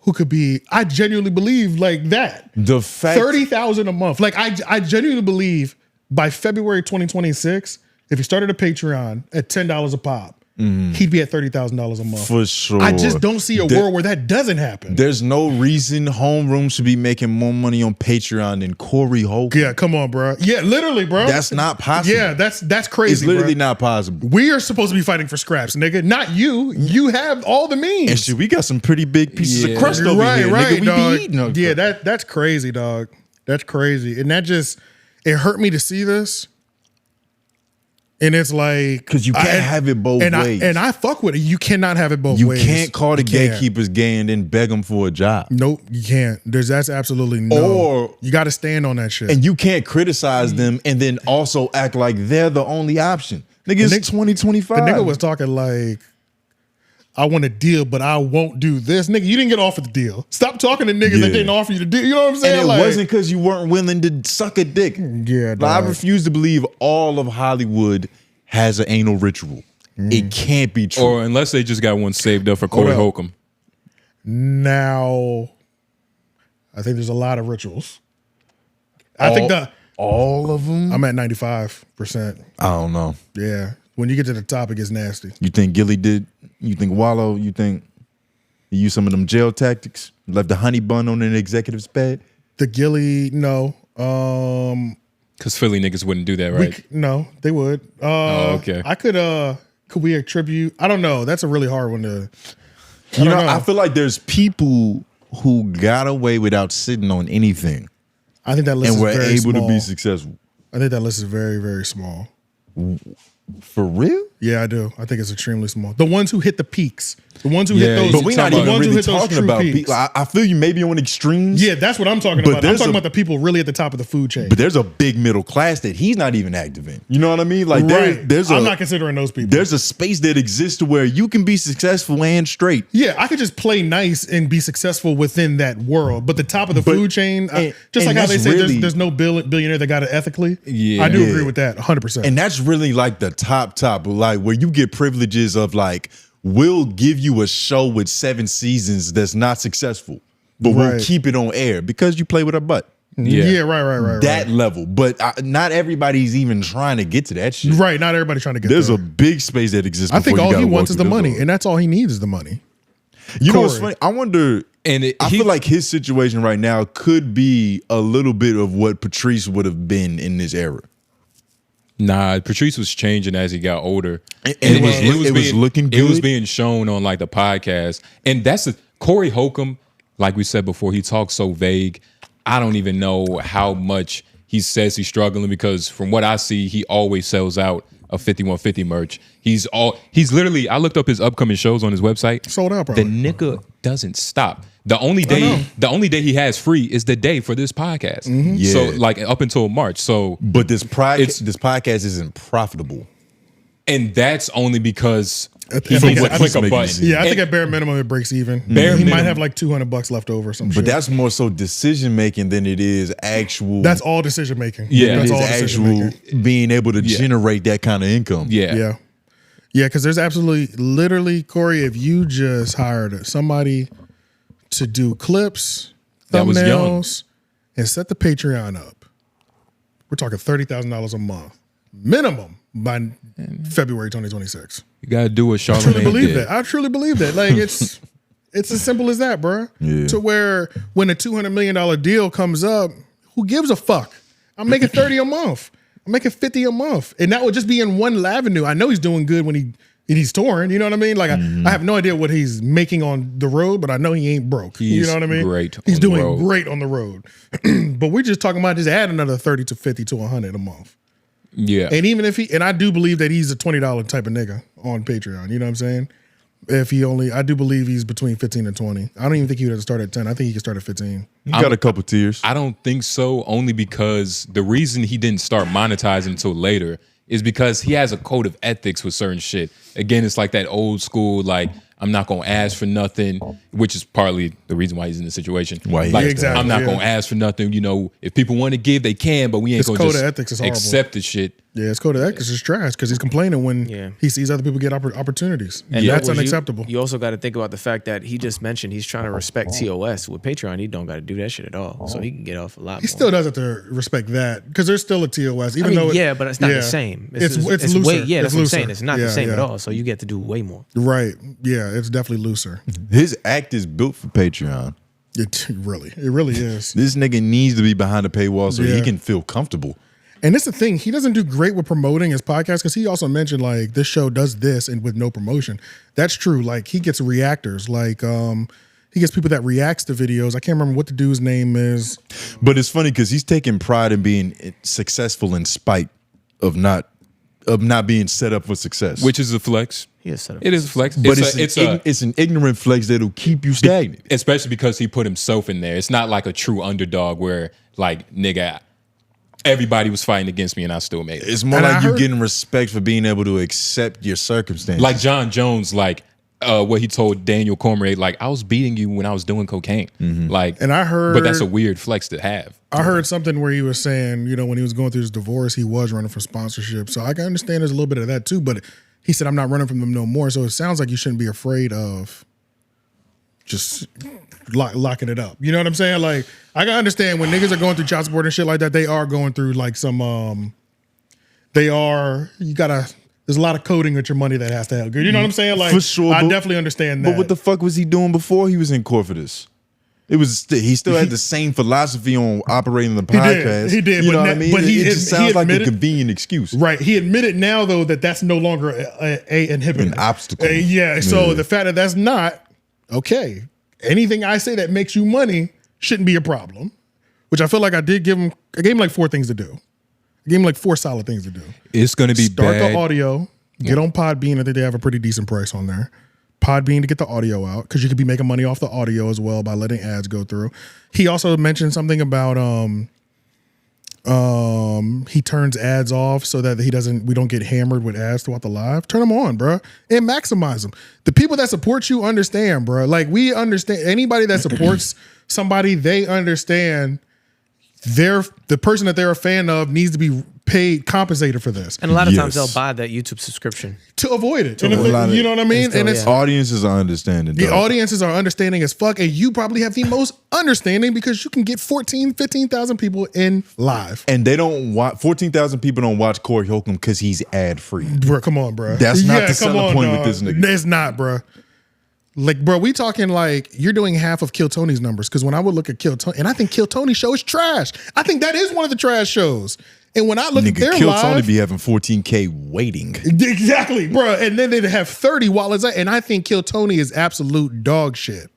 [SPEAKER 1] who could be, I genuinely believe like that.
[SPEAKER 3] The fact
[SPEAKER 1] 30,000 a month. Like I genuinely believe by February 2026, if he started a Patreon at $10 a pop, he'd be at $30,000 a month.
[SPEAKER 3] for sure.
[SPEAKER 1] I just don't see a world where that doesn't happen.
[SPEAKER 3] There's no reason homeroom should be making more money on Patreon than Corey Holcomb.
[SPEAKER 1] Yeah, come on, bro. Yeah, literally, bro.
[SPEAKER 3] That's not possible.
[SPEAKER 1] Yeah, that's crazy.
[SPEAKER 3] It's literally
[SPEAKER 1] bruh.
[SPEAKER 3] not possible.
[SPEAKER 1] We are supposed to be fighting for scraps, nigga. Not you. You have all the means.
[SPEAKER 3] And shit, we got some pretty big pieces of crust over
[SPEAKER 1] right,
[SPEAKER 3] here,
[SPEAKER 1] right,
[SPEAKER 3] nigga. We
[SPEAKER 1] dog.
[SPEAKER 3] be eating them.
[SPEAKER 1] Yeah, that's crazy, dog. That's crazy. And that just, it hurt me to see this. And it's like,
[SPEAKER 3] Because you can't have it both ways.
[SPEAKER 1] And I fuck with it. You cannot have it both
[SPEAKER 3] You
[SPEAKER 1] ways.
[SPEAKER 3] can't call the
[SPEAKER 1] You can't.
[SPEAKER 3] gatekeepers gay and then beg them for a job.
[SPEAKER 1] Nope, you can't. That's absolutely no.
[SPEAKER 3] Or-
[SPEAKER 1] you got to stand on that shit.
[SPEAKER 3] And you can't criticize them and then also act like they're the only option. Nigga, it's 2025.
[SPEAKER 1] The nigga was talking like, I want a deal, but I won't do this. Nigga, you didn't get offered the deal. Stop talking to niggas that
[SPEAKER 3] Yeah.
[SPEAKER 1] didn't offer you the deal. You know what I'm saying?
[SPEAKER 3] And it
[SPEAKER 1] Like,
[SPEAKER 3] wasn't because you weren't willing to suck a dick.
[SPEAKER 1] Yeah,
[SPEAKER 3] Like, I
[SPEAKER 1] dog.
[SPEAKER 3] refuse to believe all of Hollywood has an anal ritual. it can't be true.
[SPEAKER 2] Or unless they just got one saved up for Corey
[SPEAKER 1] up.
[SPEAKER 2] Holcomb.
[SPEAKER 1] Now, I think there's a lot of rituals. I think
[SPEAKER 3] all of them.
[SPEAKER 1] I'm at 95%.
[SPEAKER 3] I don't know.
[SPEAKER 1] Yeah. When you get to the top, it gets nasty.
[SPEAKER 3] You think Gilly did? You think Wallow? You think he used some of them jail tactics? Left the honey bun on an executive's bed?
[SPEAKER 1] The Gilly, no.
[SPEAKER 2] Because Philly niggas wouldn't do that, right?
[SPEAKER 1] No, they would.
[SPEAKER 2] Okay.
[SPEAKER 1] Could we attribute? I don't know. That's a really hard one to.
[SPEAKER 3] I feel like there's people who got away without sitting on anything.
[SPEAKER 1] I think that list
[SPEAKER 3] and
[SPEAKER 1] is
[SPEAKER 3] were
[SPEAKER 1] very
[SPEAKER 3] able
[SPEAKER 1] small.
[SPEAKER 3] to be successful.
[SPEAKER 1] I think that list is very, very small.
[SPEAKER 3] For real?
[SPEAKER 1] Yeah, I do. I think it's extremely small. The ones who hit the peaks, the ones who hit those.
[SPEAKER 3] But we're not
[SPEAKER 1] the
[SPEAKER 3] even
[SPEAKER 1] ones who
[SPEAKER 3] really
[SPEAKER 1] hit those
[SPEAKER 3] talking
[SPEAKER 1] true
[SPEAKER 3] about
[SPEAKER 1] peaks.
[SPEAKER 3] people. I feel you maybe on extremes.
[SPEAKER 1] Yeah, that's what I'm talking
[SPEAKER 3] But
[SPEAKER 1] about. I'm
[SPEAKER 3] there's
[SPEAKER 1] talking
[SPEAKER 3] a-
[SPEAKER 1] about the people really at the top of the food chain.
[SPEAKER 3] But there's a big middle class that he's not even active in. You know what I mean? Like
[SPEAKER 1] Right.
[SPEAKER 3] there's
[SPEAKER 1] I'm not considering those people.
[SPEAKER 3] There's a space that exists to where you can be successful and straight.
[SPEAKER 1] Yeah, I could just play nice and be successful within that world. But the top of the food chain, just like how they
[SPEAKER 3] that's
[SPEAKER 1] say
[SPEAKER 3] really-
[SPEAKER 1] there's no billionaire that got it ethically.
[SPEAKER 2] Yeah.
[SPEAKER 1] I do
[SPEAKER 3] Yeah.
[SPEAKER 1] agree with that 100%.
[SPEAKER 3] And that's really like the top, like where you get privileges of like, we'll give you a show with 7 seasons that's not successful, but we'll
[SPEAKER 1] Right.
[SPEAKER 3] keep it on air because you play with our butt.
[SPEAKER 1] yeah, right.
[SPEAKER 3] That level. But not everybody's even trying to get to that shit.
[SPEAKER 1] Right, not everybody trying to get
[SPEAKER 3] There's
[SPEAKER 1] there.
[SPEAKER 3] a big space that exists.
[SPEAKER 1] I think
[SPEAKER 3] before you
[SPEAKER 1] all he
[SPEAKER 3] gotta
[SPEAKER 1] wants
[SPEAKER 3] walk
[SPEAKER 1] is the
[SPEAKER 3] through this
[SPEAKER 1] money,
[SPEAKER 3] door.
[SPEAKER 1] and that's all he needs is the money.
[SPEAKER 3] You know what's
[SPEAKER 1] Corey.
[SPEAKER 3] funny? I wonder.
[SPEAKER 2] And
[SPEAKER 3] I feel like his situation right now could be a little bit of what Patrice would have been in this era.
[SPEAKER 2] Nah, Patrice was changing as he got older.
[SPEAKER 3] And it was looking
[SPEAKER 2] It was
[SPEAKER 3] good?
[SPEAKER 2] being shown on like the podcast. And that's Corey Holcomb, like we said before, he talks so vague. I don't even know how much he says he's struggling because from what I see, he always sells out of 5150 merch. He's literally, I looked up his upcoming shows on his website.
[SPEAKER 1] Sold out,
[SPEAKER 2] The
[SPEAKER 1] probably.
[SPEAKER 2] nigga doesn't stop. The only day he has free is the day for this podcast.
[SPEAKER 3] Yeah.
[SPEAKER 2] So like up until March. So
[SPEAKER 3] But this podcast isn't profitable.
[SPEAKER 2] and that's only because he
[SPEAKER 1] I think
[SPEAKER 2] needs to
[SPEAKER 1] I
[SPEAKER 2] click
[SPEAKER 1] think-
[SPEAKER 2] a button.
[SPEAKER 1] Yeah, I think
[SPEAKER 2] And-
[SPEAKER 1] at bare minimum it breaks even.
[SPEAKER 2] Bare
[SPEAKER 1] he might
[SPEAKER 2] minimum.
[SPEAKER 1] have like $200 left over or some
[SPEAKER 3] But
[SPEAKER 1] shit.
[SPEAKER 3] that's more so decision making than it is actual.
[SPEAKER 1] That's all decision making.
[SPEAKER 2] Yeah.
[SPEAKER 1] that's
[SPEAKER 3] it
[SPEAKER 1] all
[SPEAKER 3] is
[SPEAKER 1] decision
[SPEAKER 3] actual
[SPEAKER 1] making.
[SPEAKER 3] being able to generate that kind of income.
[SPEAKER 2] yeah.
[SPEAKER 1] Yeah, because there's literally, Corey, if you just hired somebody to do clips,
[SPEAKER 2] That was young.
[SPEAKER 1] thumbnails, and set the Patreon up, we're talking $30,000 a month minimum by February 2026.
[SPEAKER 2] You gotta do what
[SPEAKER 1] I
[SPEAKER 2] Charlamagne
[SPEAKER 1] truly believe
[SPEAKER 2] did.
[SPEAKER 1] that. I truly believe that. Like it's as simple as that, bro.
[SPEAKER 3] Yeah.
[SPEAKER 1] To where when a $200 million deal comes up, who gives a fuck? I'm making 30 a month. I'm making 50 a month. And that would just be in one avenue. I know he's doing good when he's touring. You know what I mean? Like I have no idea what he's making on the road, but I know he ain't broke. You
[SPEAKER 2] He's
[SPEAKER 1] know what I mean?
[SPEAKER 2] great
[SPEAKER 1] He's
[SPEAKER 2] on the
[SPEAKER 1] doing
[SPEAKER 2] road.
[SPEAKER 1] great on the road. But we're just talking about just add another 30 to 50 to 100 a month.
[SPEAKER 2] Yeah.
[SPEAKER 1] And even if I do believe that he's a $20 type of nigga on Patreon. You know what I'm saying? I do believe he's between 15 and 20. I don't even think he would have to start at 10. I think he could start at 15.
[SPEAKER 3] You got a couple tiers.
[SPEAKER 2] I don't think so, only because the reason he didn't start monetizing until later is because he has a code of ethics with certain shit. Again, it's like that old school, like, I'm not gonna ask for nothing, which is partly the reason why he's in the situation.
[SPEAKER 3] Why he
[SPEAKER 2] like,
[SPEAKER 3] has
[SPEAKER 1] Exactly,
[SPEAKER 2] I'm not
[SPEAKER 1] yeah.
[SPEAKER 2] gonna ask for nothing. You know, if people want to give, they can, but we ain't
[SPEAKER 1] His
[SPEAKER 2] gonna
[SPEAKER 1] code
[SPEAKER 2] just
[SPEAKER 1] of ethics is horrible.
[SPEAKER 2] accept the shit.
[SPEAKER 1] Yeah, his code of ethics is trash because he's complaining when he sees other people get opportunities. And that's unacceptable.
[SPEAKER 6] You also got to think about the fact that he just mentioned he's trying to respect TOS. With Patreon, he don't got to do that shit at all. So he can get off a lot
[SPEAKER 1] He
[SPEAKER 6] more.
[SPEAKER 1] still does have to respect that because there's still a TOS. Even though
[SPEAKER 6] but it's not the same.
[SPEAKER 1] It's
[SPEAKER 6] way,
[SPEAKER 1] looser.
[SPEAKER 6] yeah, that's
[SPEAKER 1] It's
[SPEAKER 6] what I'm
[SPEAKER 1] looser.
[SPEAKER 6] saying. It's not the
[SPEAKER 1] Yeah,
[SPEAKER 6] same at
[SPEAKER 1] yeah.
[SPEAKER 6] all. So you get to do way more.
[SPEAKER 1] Right. Yeah, it's definitely looser.
[SPEAKER 3] His act is built for Patreon.
[SPEAKER 1] It really is.
[SPEAKER 3] This nigga needs to be behind the paywall so he
[SPEAKER 1] Yeah.
[SPEAKER 3] can feel comfortable.
[SPEAKER 1] And that's the thing. He doesn't do great with promoting his podcast because he also mentioned like this show does this and with no promotion. That's true. Like he gets reactors. Like he gets people that reacts to videos. I can't remember what the dude's name is.
[SPEAKER 3] But it's funny because he's taking pride in being successful in spite of not being set up for success.
[SPEAKER 2] Which is a flex.
[SPEAKER 6] He is set up.
[SPEAKER 2] It is a flex.
[SPEAKER 3] but
[SPEAKER 2] it's
[SPEAKER 3] an ignorant flex that'll keep you stagnant.
[SPEAKER 2] especially because he put himself in there. It's not like a true underdog where like nigga, everybody was fighting against me and I still made it.
[SPEAKER 3] It's more
[SPEAKER 1] And
[SPEAKER 3] like
[SPEAKER 1] I
[SPEAKER 3] you
[SPEAKER 1] heard-
[SPEAKER 3] getting respect for being able to accept your circumstances.
[SPEAKER 2] Like John Jones, like what he told Daniel Cormier, like I was beating you when I was doing cocaine. Like,
[SPEAKER 1] And I heard-
[SPEAKER 2] but that's a weird flex to have.
[SPEAKER 1] I heard something where he was saying, you know, when he was going through his divorce, he was running for sponsorship. So I can understand there's a little bit of that too, but he said, I'm not running from them no more. So it sounds like you shouldn't be afraid of just locking it up. You know what I'm saying? Like, I can understand when niggas are going through child support and shit like that, they are going through like some, there's a lot of coding with your money that has to help. You know what I'm saying? Like,
[SPEAKER 3] for sure,
[SPEAKER 1] I definitely understand that.
[SPEAKER 3] But what the fuck was he doing before he was in court for this? He still had the same philosophy on operating the podcast.
[SPEAKER 1] He did.
[SPEAKER 3] You know what I mean?
[SPEAKER 1] But
[SPEAKER 3] it just sounds like a convenient excuse.
[SPEAKER 1] Right. He admitted now, though, that that's no longer a inhibitor.
[SPEAKER 3] An obstacle.
[SPEAKER 1] Yeah. So the fact that that's not, okay, anything I say that makes you money shouldn't be a problem, which I feel like I gave him like 4 things to do. I gave him like 4 solid things to do.
[SPEAKER 2] It's going to be
[SPEAKER 1] Start
[SPEAKER 2] bad.
[SPEAKER 1] the audio, get on Podbean. I think they have a pretty decent price on there. Podbean to get the audio out, because you could be making money off the audio as well by letting ads go through. He also mentioned something about he turns ads off so that we don't get hammered with ads throughout the live. Turn them on, bro, and maximize them. The people that support you understand, bro. Like, we understand. Anybody that supports somebody, they understand the person that they're a fan of needs to be compensated for this.
[SPEAKER 6] And a lot of times they'll buy that YouTube subscription
[SPEAKER 1] to avoid it. You know what I mean?
[SPEAKER 6] And it's
[SPEAKER 3] audiences are understanding.
[SPEAKER 1] The audiences are understanding as fuck, and you probably have the most understanding because you can get 14, 15,000 people in live.
[SPEAKER 3] And they don't watch, 14,000 people don't watch Corey Holcomb because he's ad free.
[SPEAKER 1] Bro, come on, bro.
[SPEAKER 3] That's not the selling point with this nigga.
[SPEAKER 1] It's not, bro. Like, bro, we talking like you're doing half of Kill Tony's numbers, because when I would look at Kill Tony, and I think Kill Tony's show is trash. I think that is one of the trash shows. And when I look at their
[SPEAKER 3] Kill
[SPEAKER 1] live,
[SPEAKER 3] Tony be having 14K waiting.
[SPEAKER 1] Exactly, bro. And then they'd have 30 while it's and I think Kill Tony is absolute dog shit.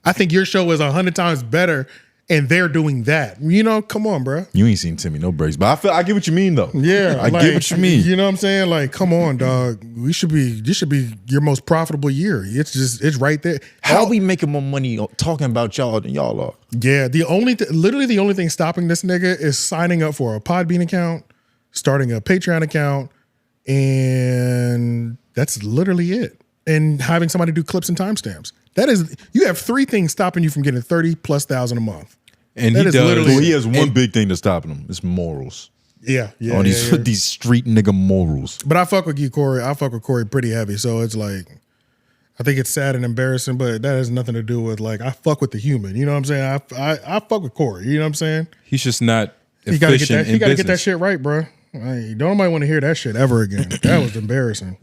[SPEAKER 1] I think your show is 100 times better, and they're doing that. You know, come on, bro.
[SPEAKER 3] You ain't seen Timmy No Breaks, but I get what you mean though.
[SPEAKER 1] Yeah,
[SPEAKER 3] I get what you mean.
[SPEAKER 1] You know what I'm saying? Like, come on, dog. This should be your most profitable year. It's right there.
[SPEAKER 3] How are we making more money talking about y'all than y'all are?
[SPEAKER 1] Yeah, literally the only thing stopping this nigga is signing up for a Podbean account, starting a Patreon account, and that's literally it. And having somebody do clips and timestamps. You have 3 things stopping you from getting 30,000+ a month.
[SPEAKER 2] And
[SPEAKER 3] he has one big thing that's stopping him. It's morals.
[SPEAKER 1] Yeah.
[SPEAKER 3] These street nigga morals.
[SPEAKER 1] But I fuck with you, Corey. I fuck with Corey pretty heavy. So it's like, I think it's sad and embarrassing, but that has nothing to do with, like, I fuck with the human. You know what I'm saying? I fuck with Corey. You know what I'm saying?
[SPEAKER 2] He's just not
[SPEAKER 1] You gotta
[SPEAKER 2] efficient
[SPEAKER 1] get that
[SPEAKER 2] in
[SPEAKER 1] shit
[SPEAKER 2] business.
[SPEAKER 1] right, bro. Don't nobody want to hear that shit ever again. That was embarrassing.